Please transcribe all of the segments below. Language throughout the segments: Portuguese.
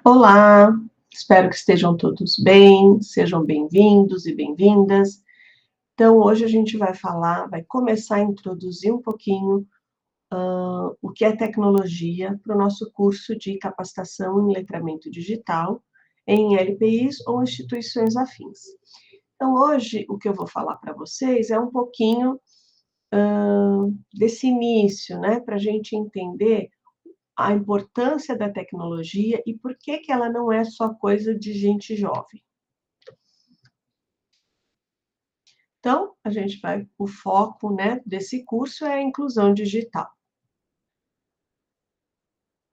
Olá, espero que estejam todos bem, sejam bem-vindos e bem-vindas. Então, hoje a gente vai começar a introduzir um pouquinho o que é tecnologia para o nosso curso de capacitação em letramento digital em LPIs ou instituições afins. Então, hoje o que eu vou falar para vocês é um pouquinho desse início, né, para a gente entender a importância da tecnologia e por que que ela não é só coisa de gente jovem. Então, o foco, né, desse curso é a inclusão digital.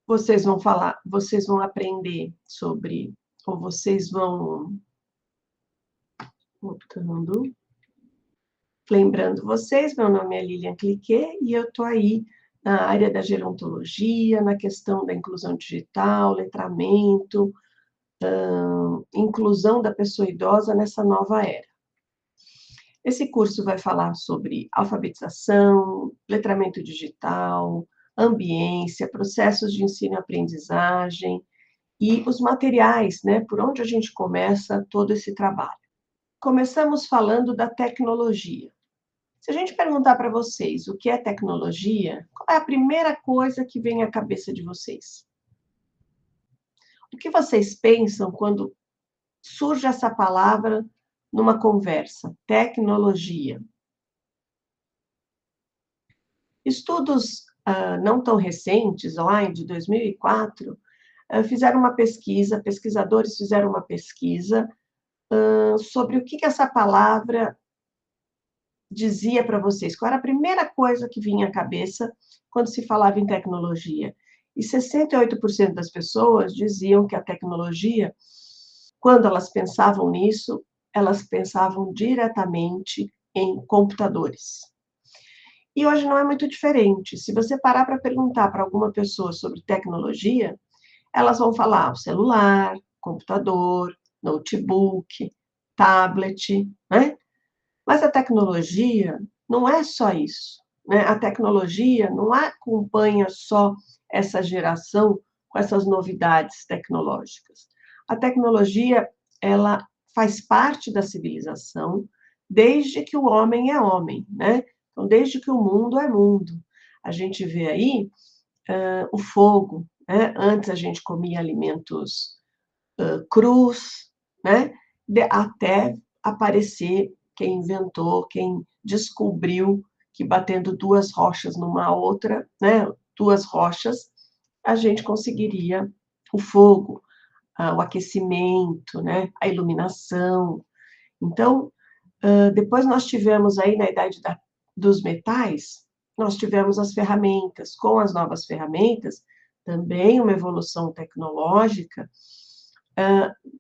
Vocês vão aprender sobre, ou vocês vão, voltando, lembrando vocês, meu nome é Lilian Cliquet e eu estou aí na área da gerontologia, na questão da inclusão digital, letramento, inclusão da pessoa idosa nessa nova era. Esse curso vai falar sobre alfabetização, letramento digital, ambiência, processos de ensino e aprendizagem e os materiais, né, por onde a gente começa todo esse trabalho. Começamos falando da tecnologia. Se a gente perguntar para vocês o que é tecnologia, qual é a primeira coisa que vem à cabeça de vocês? O que vocês pensam quando surge essa palavra numa conversa? Tecnologia. Estudos não tão recentes, lá de 2004, fizeram uma pesquisa, pesquisadores fizeram uma pesquisa sobre o que que essa palavra dizia para vocês. Qual era a primeira coisa que vinha à cabeça quando se falava em tecnologia? E 68% das pessoas diziam que a tecnologia, quando elas pensavam nisso, elas pensavam diretamente em computadores. E hoje não é muito diferente. Se você parar para perguntar para alguma pessoa sobre tecnologia, elas vão falar o celular, computador, notebook, tablet, né? Mas a tecnologia não é só isso, né? A tecnologia não acompanha só essa geração com essas novidades tecnológicas. A tecnologia, ela faz parte da civilização desde que o homem é homem, né? Então, desde que o mundo é mundo. A gente vê aí o fogo, né? Antes a gente comia alimentos crus, né? Até aparecer quem inventou, quem descobriu que batendo duas rochas numa outra, né? Duas rochas, a gente conseguiria o fogo, o aquecimento, né? A iluminação. Então, depois nós tivemos aí na dos metais, nós tivemos as ferramentas. Com as novas ferramentas, também uma evolução tecnológica,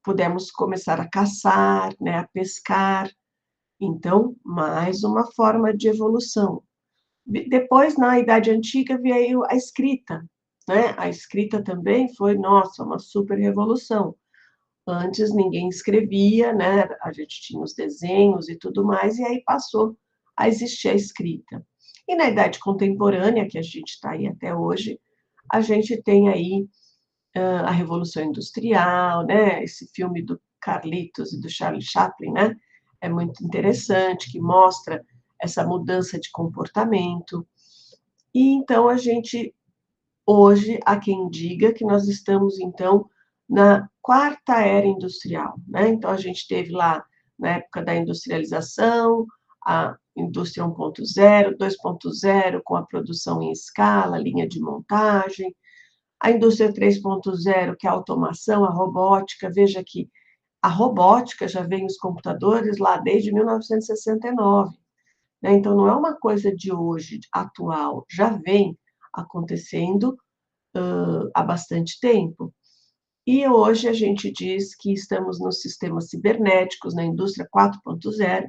pudemos começar a caçar, né, a pescar. Então, mais uma forma de evolução. Depois, na Idade Antiga, veio a escrita, né? A escrita também foi, nossa, uma super revolução. Antes ninguém escrevia, né? A gente tinha os desenhos e tudo mais, e aí passou a existir a escrita. E na Idade Contemporânea, que a gente está aí até hoje, a gente tem aí a Revolução Industrial, né? Esse filme do Carlitos e do Charlie Chaplin, né? É muito interessante, que mostra essa mudança de comportamento. E então a gente, hoje, há quem diga que nós estamos, então, na quarta era industrial, né? Então a gente teve lá, na época da industrialização, a indústria 1.0, 2.0, com a produção em escala, linha de montagem, a indústria 3.0, que é a automação, a robótica. Veja que a robótica já vem os computadores lá desde 1969, né? Então, não é uma coisa de hoje, atual, já vem acontecendo há bastante tempo. E hoje a gente diz que estamos nos sistemas cibernéticos, na indústria 4.0,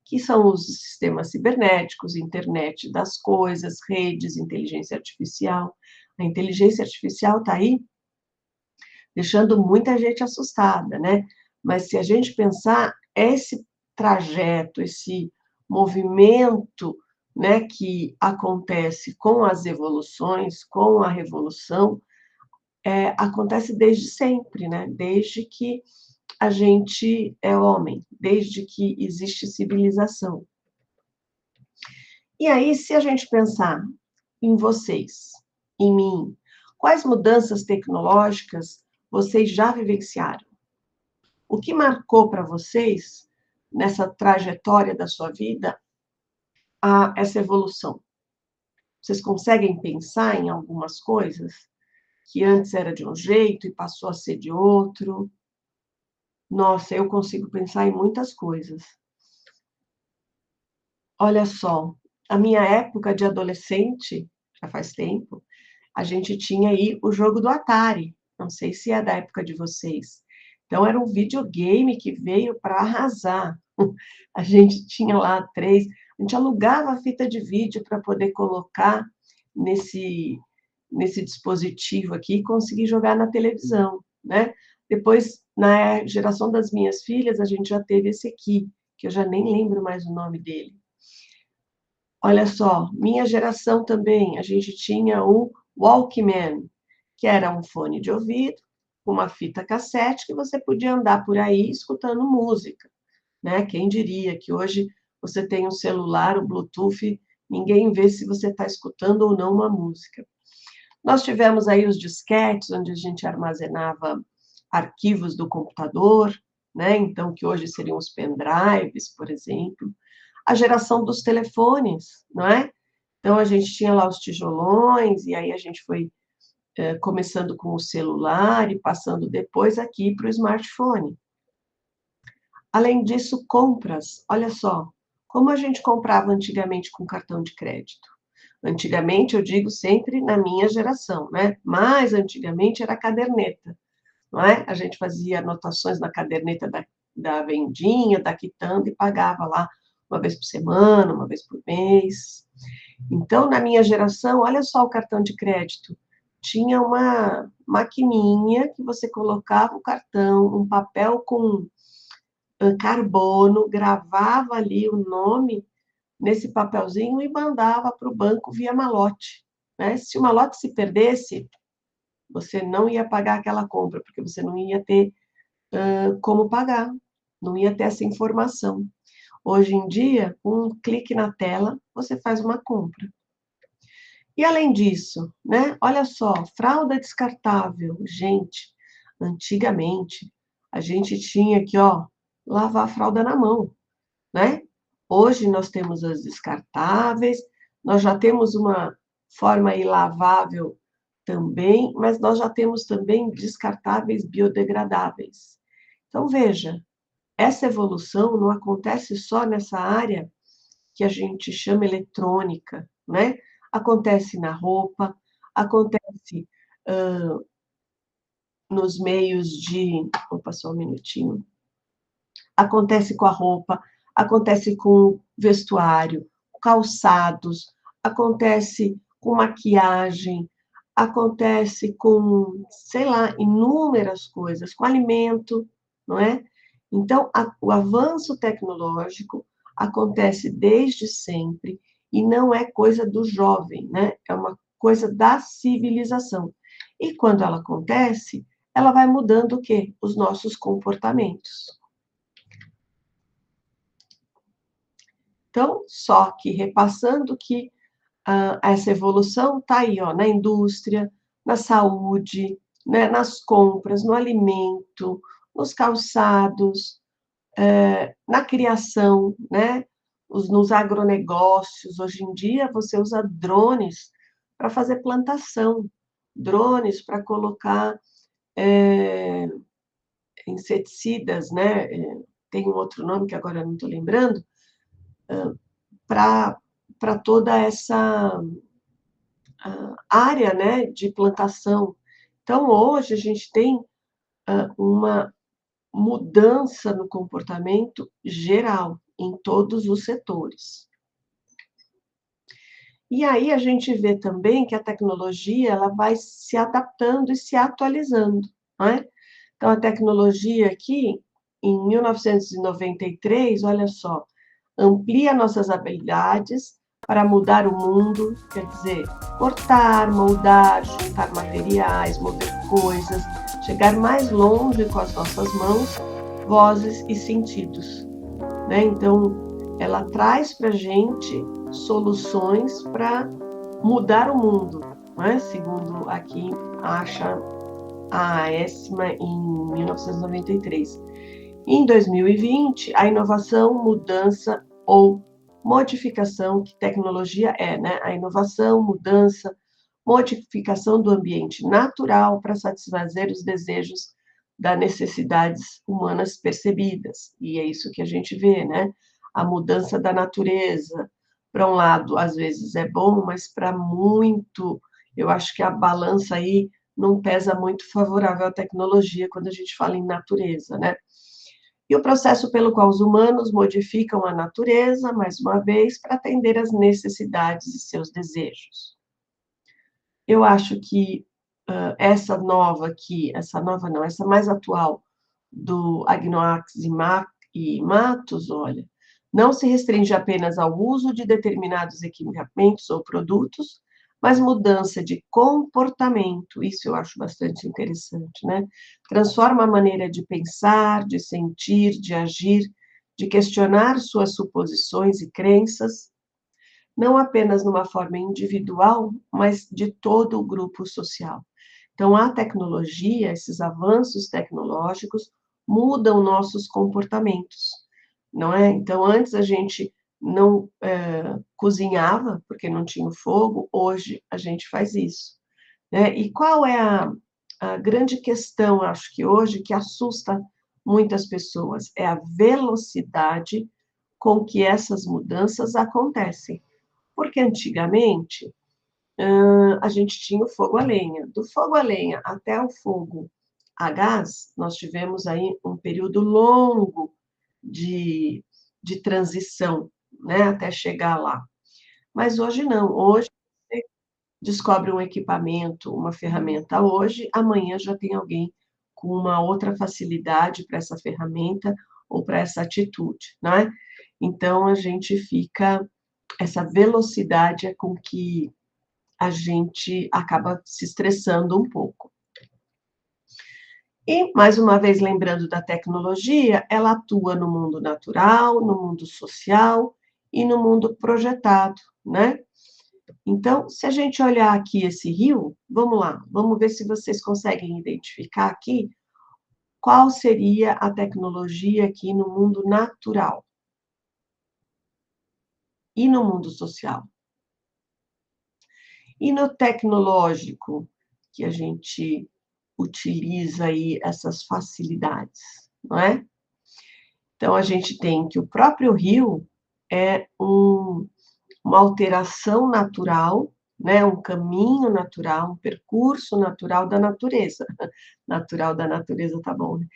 que são os sistemas cibernéticos, internet das coisas, redes, inteligência artificial. A inteligência artificial está aí deixando muita gente assustada, né? Mas se a gente pensar, esse trajeto, esse movimento, né, que acontece com as evoluções, com a revolução, acontece desde sempre, né? Desde que a gente é homem, desde que existe civilização. E aí, se a gente pensar em vocês, em mim, quais mudanças tecnológicas vocês já vivenciaram? O que marcou para vocês, nessa trajetória da sua vida, essa evolução? Vocês conseguem pensar em algumas coisas que antes era de um jeito e passou a ser de outro? Nossa, eu consigo pensar em muitas coisas. Olha só, a minha época de adolescente, já faz tempo, a gente tinha aí o jogo do Atari. Não sei se é da época de vocês. Então, era um videogame que veio para arrasar. A gente tinha lá três, a gente alugava a fita de vídeo para poder colocar nesse, nesse dispositivo aqui e conseguir jogar na televisão, né? Depois, na geração das minhas filhas, a gente já teve esse aqui, que eu já nem lembro mais o nome dele. Olha só, minha geração também, a gente tinha o Walkman, que era um fone de ouvido, uma fita cassete que você podia andar por aí escutando música, né? Quem diria que hoje você tem um celular, o Bluetooth, ninguém vê se você está escutando ou não uma música. Nós tivemos aí os disquetes, onde a gente armazenava arquivos do computador, né? Então, que hoje seriam os pendrives, por exemplo. A geração dos telefones, não é? Então, a gente tinha lá os tijolões, e aí a gente foi começando com o celular e passando depois aqui para o smartphone. Além disso, compras. Olha só, como a gente comprava antigamente com cartão de crédito. Antigamente, eu digo sempre na minha geração, né? Mas antigamente era caderneta, não é? A gente fazia anotações na caderneta da vendinha, da quitanda e pagava lá uma vez por semana, uma vez por mês. Então, na minha geração, olha só o cartão de crédito. Tinha uma maquininha que você colocava o cartão, um papel com carbono, gravava ali o nome nesse papelzinho e mandava para o banco via malote, né? Se o malote se perdesse, você não ia pagar aquela compra, porque você não ia ter como pagar, não ia ter essa informação. Hoje em dia, um clique na tela, você faz uma compra. E além disso, né? Olha só, fralda descartável. Gente, antigamente a gente tinha que, ó, lavar a fralda na mão, né? Hoje nós temos as descartáveis, nós já temos uma forma aí lavável também, mas nós já temos também descartáveis biodegradáveis. Então, veja, essa evolução não acontece só nessa área que a gente chama eletrônica, né? Acontece na roupa, acontece nos meios de. Opa, só um minutinho. Acontece com a roupa, acontece com vestuário, calçados, acontece com maquiagem, acontece com, sei lá, inúmeras coisas, com alimento, não é? Então, o avanço tecnológico acontece desde sempre e não é coisa do jovem, né? É uma coisa da civilização. E quando ela acontece, ela vai mudando o quê? Os nossos comportamentos. Então, só que repassando que essa evolução está aí, ó, na indústria, na saúde, né, nas compras, no alimento, nos calçados, na criação, né, nos agronegócios. Hoje em dia, você usa drones para fazer plantação, drones para colocar inseticidas, né, tem um outro nome que agora eu não estou lembrando, para toda essa área, né, de plantação. Então, hoje, a gente tem uma mudança no comportamento geral, em todos os setores. E aí a gente vê também que a tecnologia ela vai se adaptando e se atualizando, não é? Então, a tecnologia aqui, em 1993, olha só, amplia nossas habilidades para mudar o mundo, quer dizer, cortar, moldar, juntar materiais, mover coisas, chegar mais longe com as nossas mãos, vozes e sentidos, né? Então, ela traz para a gente soluções para mudar o mundo, né? Segundo aqui acha a ESMA em 1993. Em 2020, a inovação, mudança ou modificação, que tecnologia é, né? A inovação, mudança, modificação do ambiente natural para satisfazer os desejos das necessidades humanas percebidas. E é isso que a gente vê, né? A mudança da natureza. Para um lado, às vezes é bom, mas para muito, eu acho que a balança aí não pesa muito favorável à tecnologia quando a gente fala em natureza, né? E o processo pelo qual os humanos modificam a natureza, mais uma vez, para atender às necessidades e seus desejos. Eu acho que essa nova aqui, essa nova não, essa mais atual, do Agnoax e Matos, olha, não se restringe apenas ao uso de determinados equipamentos ou produtos, mas mudança de comportamento, isso eu acho bastante interessante, né? Transforma a maneira de pensar, de sentir, de agir, de questionar suas suposições e crenças, não apenas numa forma individual, mas de todo o grupo social. Então, a tecnologia, esses avanços tecnológicos, mudam nossos comportamentos, não é? Então, antes a gente não cozinhava, porque não tinha o fogo, hoje a gente faz isso, né? E qual é a grande questão, acho que hoje, que assusta muitas pessoas? É a velocidade com que essas mudanças acontecem. Porque antigamente a gente tinha o fogo a lenha. Do fogo a lenha até o fogo a gás, nós tivemos aí um período longo de, de transição, né, até chegar lá. Mas hoje não. Hoje você descobre um equipamento, uma ferramenta hoje, amanhã já tem alguém com uma outra facilidade para essa ferramenta ou para essa atitude, não é? Então a gente fica, essa velocidade é com que a gente acaba se estressando um pouco. E, mais uma vez, lembrando da tecnologia, ela atua no mundo natural, no mundo social e no mundo projetado, né? Então, se a gente olhar aqui esse rio, vamos lá, vamos ver se vocês conseguem identificar aqui qual seria a tecnologia aqui no mundo natural e no mundo social. E no tecnológico, que a gente utiliza aí essas facilidades, não é? Então, a gente tem que o próprio rio é uma alteração natural, né? Um caminho natural, um percurso natural da natureza. Natural da natureza, tá bom, né?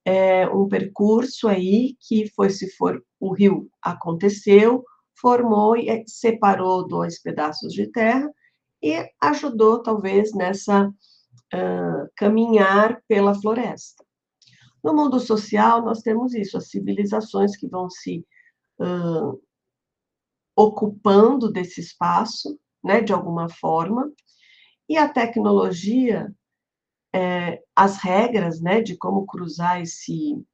É um percurso aí que foi, se for, o rio aconteceu, formou e separou 2 pedaços de terra e ajudou, talvez, nessa caminhar pela floresta. No mundo social, nós temos isso, as civilizações que vão se ocupando desse espaço, né, de alguma forma, e a tecnologia, as regras, né, de como cruzar esse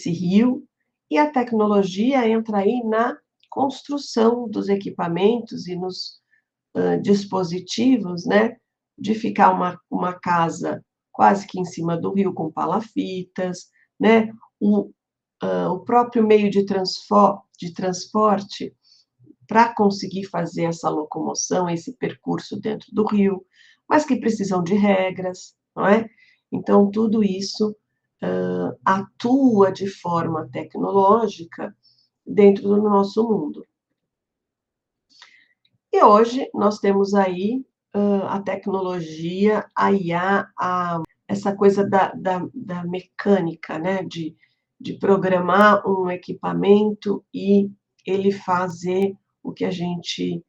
rio, e a tecnologia entra aí na construção dos equipamentos e nos dispositivos, né, de ficar uma casa quase que em cima do rio com palafitas, né, o próprio meio de transporte para conseguir fazer essa locomoção, esse percurso dentro do rio, mas que precisam de regras, não é? Então, tudo isso atua de forma tecnológica dentro do nosso mundo. E hoje nós temos aí a tecnologia, a IA, essa coisa da mecânica, né? De programar um equipamento e ele fazer o que a gente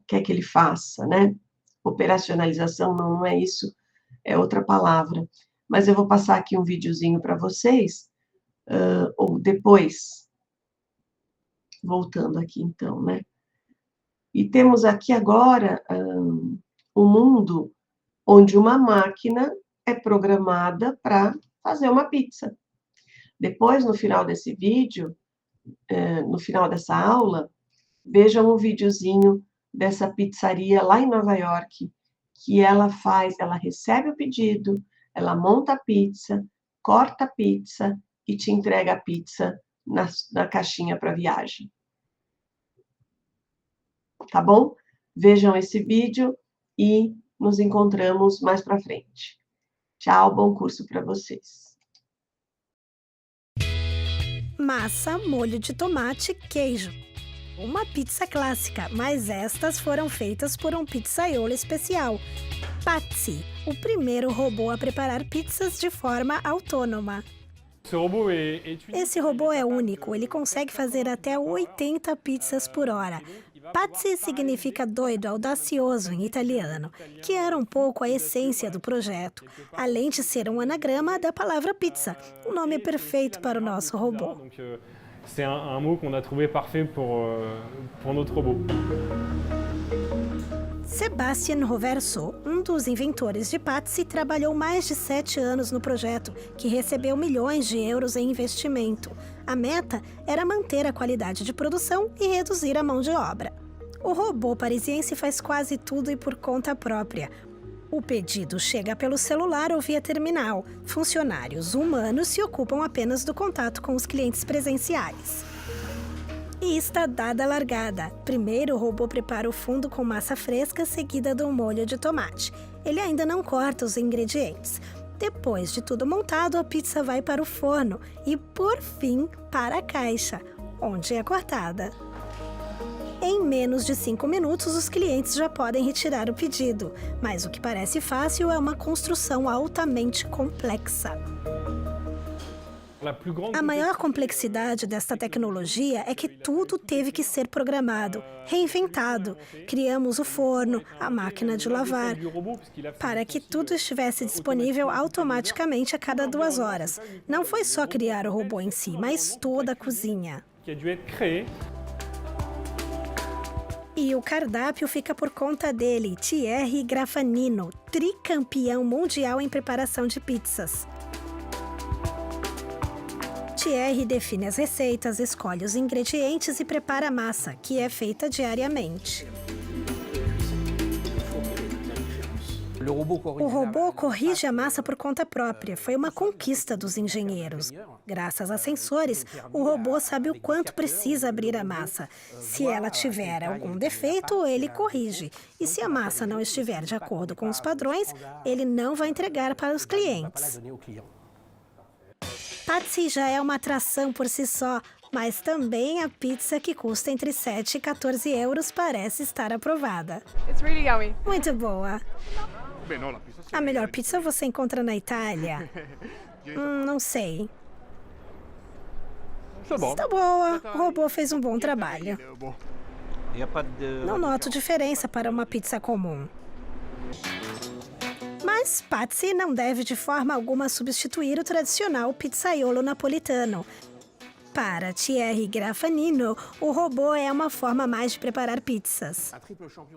quer que ele faça, né? Operacionalização não é isso, é outra palavra. Mas eu vou passar aqui um videozinho para vocês, ou depois Voltando aqui então, né? E temos aqui agora um mundo onde uma máquina é programada para fazer uma pizza. Depois, no final desse vídeo, no final dessa aula, vejam um videozinho dessa pizzaria lá em Nova York, que ela recebe o pedido, ela monta a pizza, corta a pizza e te entrega a pizza na caixinha para viagem. Tá bom? Vejam esse vídeo e nos encontramos mais para frente. Tchau, bom curso para vocês. Massa, molho de tomate, queijo. Uma pizza clássica, mas estas foram feitas por um pizzaiolo especial. Patsy, o primeiro robô a preparar pizzas de forma autônoma. Esse robô é único, ele consegue fazer até 80 pizzas por hora. Patsy significa doido, audacioso em italiano, que era um pouco a essência do projeto, além de ser um anagrama da palavra pizza, um nome perfeito para o nosso robô. C'est un mot qu'on a trouvé parfait pour notre robot. Sebastian Roverso, um dos inventores de Patsy, trabalhou mais de 7 anos no projeto, que recebeu milhões de euros em investimento. A meta era manter a qualidade de produção e reduzir a mão de obra. O robô parisiense faz quase tudo e por conta própria. O pedido chega pelo celular ou via terminal. Funcionários humanos se ocupam apenas do contato com os clientes presenciais. E está dada a largada. Primeiro, o robô prepara o fundo com massa fresca, seguida do molho de tomate. Ele ainda não corta os ingredientes. Depois de tudo montado, a pizza vai para o forno e, por fim, para a caixa, onde é cortada. Em menos de 5 minutos, os clientes já podem retirar o pedido, mas o que parece fácil é uma construção altamente complexa. A maior complexidade desta tecnologia é que tudo teve que ser programado, reinventado. Criamos o forno, a máquina de lavar, para que tudo estivesse disponível automaticamente a cada 2 horas. Não foi só criar o robô em si, mas toda a cozinha. E o cardápio fica por conta dele, Thierry Graffanino, tricampeão mundial em preparação de pizzas. Thierry define as receitas, escolhe os ingredientes e prepara a massa, que é feita diariamente. O robô corrige a massa por conta própria. Foi uma conquista dos engenheiros. Graças a sensores, o robô sabe o quanto precisa abrir a massa. Se ela tiver algum defeito, ele corrige. E se a massa não estiver de acordo com os padrões, ele não vai entregar para os clientes. Patsy já é uma atração por si só, mas também a pizza que custa entre 7 e 14 euros parece estar aprovada. Muito boa. A melhor pizza você encontra na Itália? Não sei. Está boa. O robô fez um bom trabalho. Não noto diferença para uma pizza comum. Mas Patsy não deve de forma alguma substituir o tradicional pizzaiolo napolitano. Para Thierry Graffanino, o robô é uma forma mais de preparar pizzas.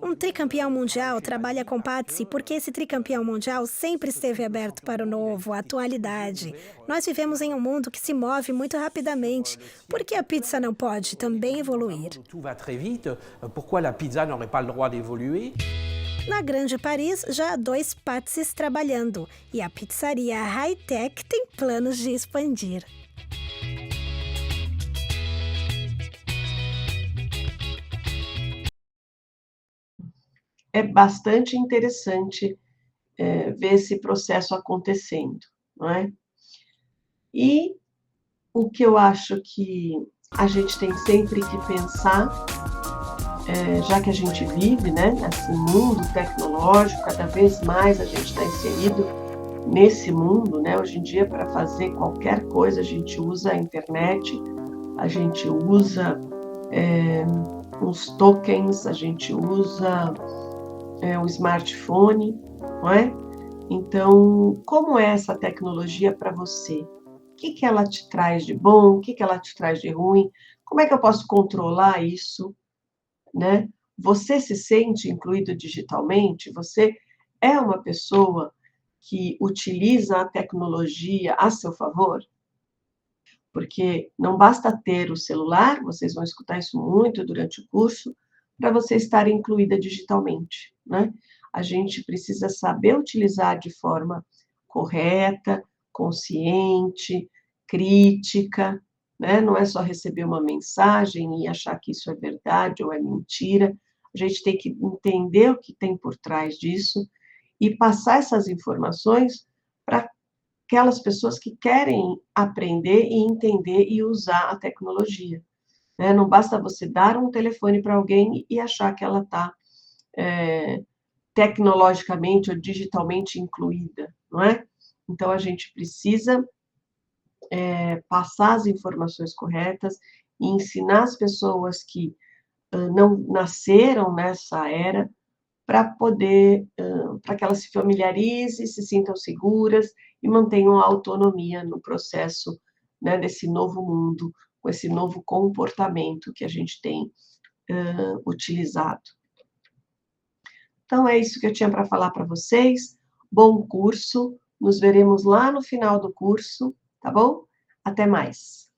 Um tricampeão mundial trabalha com Patsy porque esse tricampeão mundial sempre esteve aberto para o novo, a atualidade. Nós vivemos em um mundo que se move muito rapidamente. Por que a pizza não pode também evoluir? Na Grande Paris, já há 2 Patsys trabalhando e a pizzaria High-Tech tem planos de expandir. É bastante interessante ver esse processo acontecendo, não é? E o que eu acho que a gente tem sempre que pensar, já que a gente vive, né, nesse mundo tecnológico, cada vez mais a gente está inserido nesse mundo, né? Hoje em dia, para fazer qualquer coisa, a gente usa a internet, a gente usa os tokens, a gente usa o smartphone, não é? Então, como é essa tecnologia para você? O que ela te traz de bom? O que ela te traz de ruim? Como é que eu posso controlar isso, né? Você se sente incluído digitalmente? Você é uma pessoa que utiliza a tecnologia a seu favor? Porque não basta ter o celular, vocês vão escutar isso muito durante o curso, para você estar incluída digitalmente, né? A gente precisa saber utilizar de forma correta, consciente, crítica, né? Não é só receber uma mensagem e achar que isso é verdade ou é mentira. A gente tem que entender o que tem por trás disso e passar essas informações para aquelas pessoas que querem aprender e entender e usar a tecnologia, né? Não basta você dar um telefone para alguém e achar que ela está tecnologicamente ou digitalmente incluída, não é? Então, a gente precisa passar as informações corretas e ensinar as pessoas que não nasceram nessa era para poder, para que elas se familiarizem, se sintam seguras e mantenham a autonomia no processo, né, desse novo mundo, com esse novo comportamento que a gente tem utilizado. Então, é isso que eu tinha para falar para vocês. Bom curso, nos veremos lá no final do curso, tá bom? Até mais.